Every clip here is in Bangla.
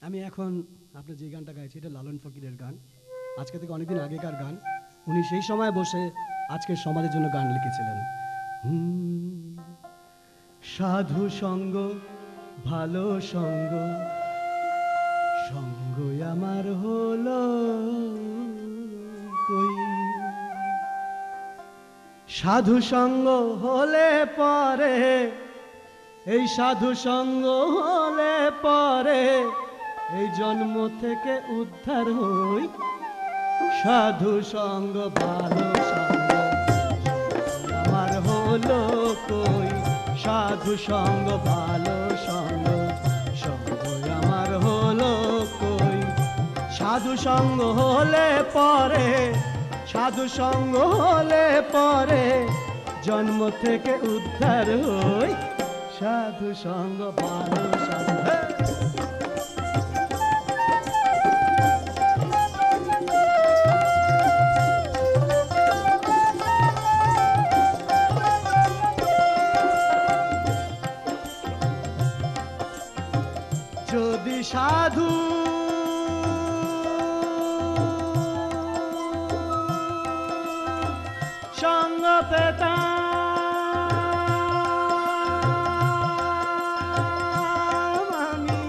আমি এখন আপনি যে গানটা গাইছি এটা লালন ফকিরের গান, আজকে থেকে অনেকদিন আগেকার গান। উনি সেই সময় বসে আজকের সমাজের জন্য গান লিখেছিলেন। সাধু সঙ্গ ভালো সঙ্গ, সঙ্গ আমার হলো কই। সাধু সঙ্গ হলে পরে, এই সাধু সঙ্গ হলে পরে এই জন্ম থেকে উদ্ধার হই। সাধু সঙ্গ ভালো সঙ্গ আমার হলো কই। সাধু সঙ্গ ভালো সঙ্গ, সঙ্গ আমার হলো কই। সাধু সঙ্গ হলে পরে, সাধু সঙ্গ হলে পরে জন্ম থেকে উদ্ধার হই। সাধু সঙ্গ ভালো সঙ্গ। যদি সাধু সঙ্গ পেতাম আমি,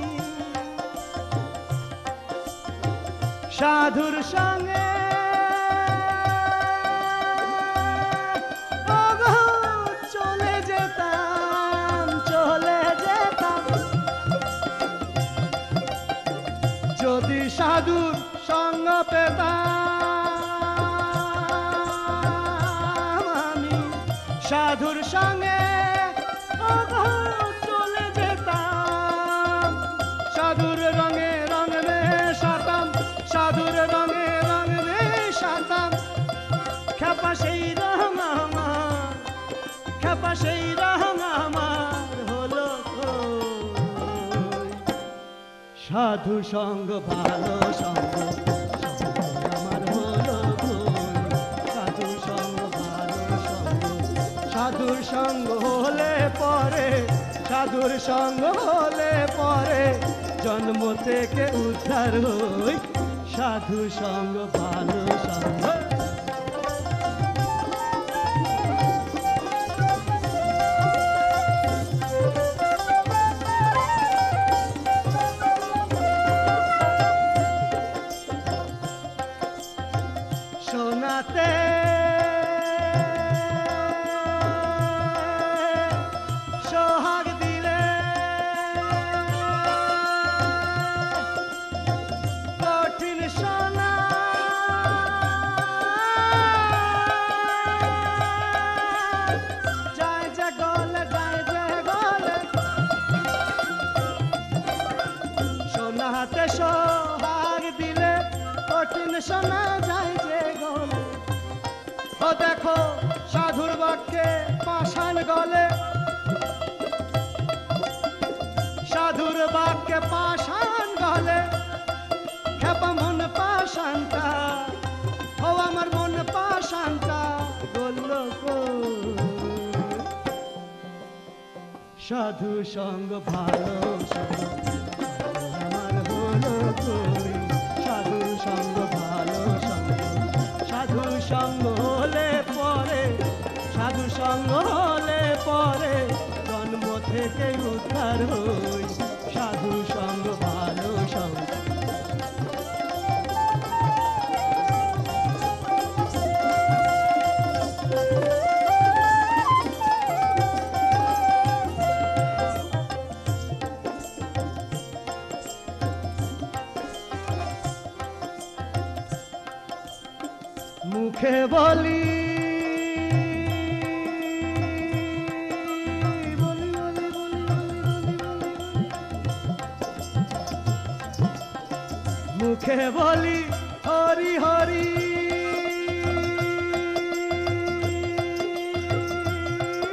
সাধুর সঙ্গে চলে যেতাম, চলে যেতাম। যদি সাধুর সঙ্গ পেতাম আমি, সাধুর সঙ্গে চলে যেতাম। সাধুর রঙে রঙ মেশাতাম, সাধুর রঙে রঙ মেশাতাম। খেপা সেই রঙ আমার, খেপা সেই রঙ আমার হলো কই। সাধু সঙ্গ ভালো সঙ্গ, সঙ্গ আমার হলো কই। সাধু সঙ্গ ভালো সঙ্গ, সাধুর সঙ্গ হলে পরে, সাধুর সঙ্গ হলে পরে জন্ম থেকে উদ্ধার হই। সাধু সঙ্গ ভালো সঙ্গ। শোনাতে সোহাগ দিলে, কঠিন শোনা যায় যে গলে, যায় যে গলে। শোনাতে সোহাগ দিলে কঠিন শোনা যায় যে গলে। ও দেখো সাধুর বাক্যে পাষাণ গলে, সাধুর বাক্যে পাষাণ গলে। খেপা মন পাষাণটা, ও আমার মন পাষাণটা গলল কই। সাধু সঙ্গ ভালো সঙ্গ আমার হলো কই। সাধু সঙ্গ ভালো সঙ্গ, সাধু সঙ্গ হলে পরে, সাধু সঙ্গ হলে পরে জন্ম থেকে উদ্ধার হই। সাধু সঙ্গ ভালো সঙ্গ। মুখে বলি, বলি বলি বলি বলি বলি, মুখে বলি হরি হরি,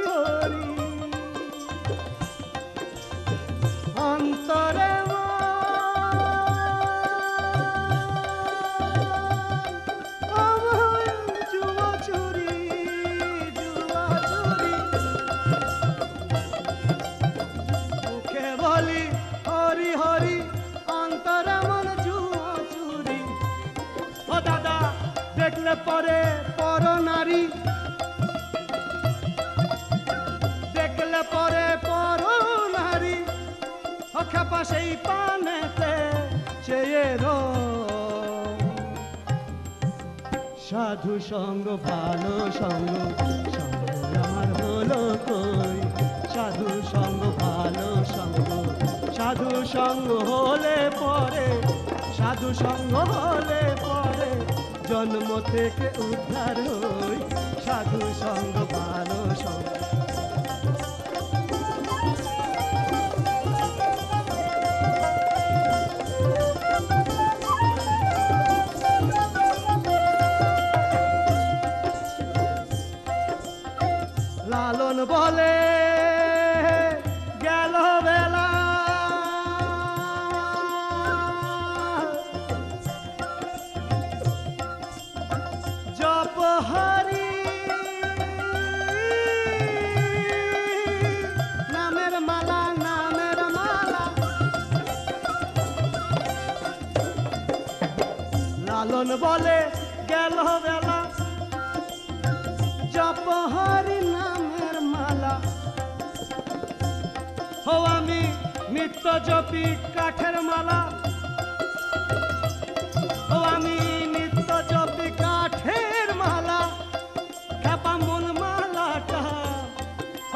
হরি অন্তরে বলি হরি হরি অন্তর পরে পর নারী, দেখলে পরে পর নারী, ও খেপা সেই পানেতে চেয়ে সাধু সঙ্গ ভালো সঙ্গ, সঙ্গ আমার হলো কই, সাধু সঙ্গ ভালো সঙ্গ, সাধু সঙ্গ হলে পরে, সাধু সঙ্গ হলে পরে জন্ম থেকে উদ্ধার হই, সাধু সঙ্গ ভালো সঙ্গ। লালন বলে গেল বেলা, জপ হরি নামের মালা, নামের মালা। লালন বলে গেল বেলা, জপ হরি নামের মালা। ও আমি নিত্য জপি কাঠের মালা, ও আমি নিত্য জপি কাঠের মালা। খেপা মন মালাটা,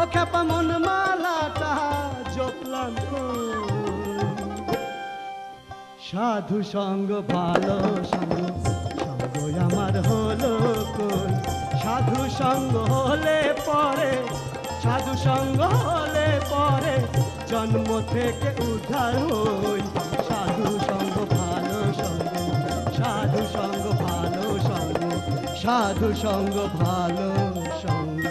ও খেপা মন মালাটা জপলাম সাধু সঙ্গ ভালো সঙ্গ, সঙ্গ আমার হলো কই, সাধু সঙ্গ হলে পরে, সাধু সঙ্গ হলে পরে জন্ম থেকে উদ্ধার হই, সাধু সঙ্গ ভালো সঙ্গ, সাধু সঙ্গ ভালো সঙ্গ, সাধু সঙ্গ ভালো সঙ্গ।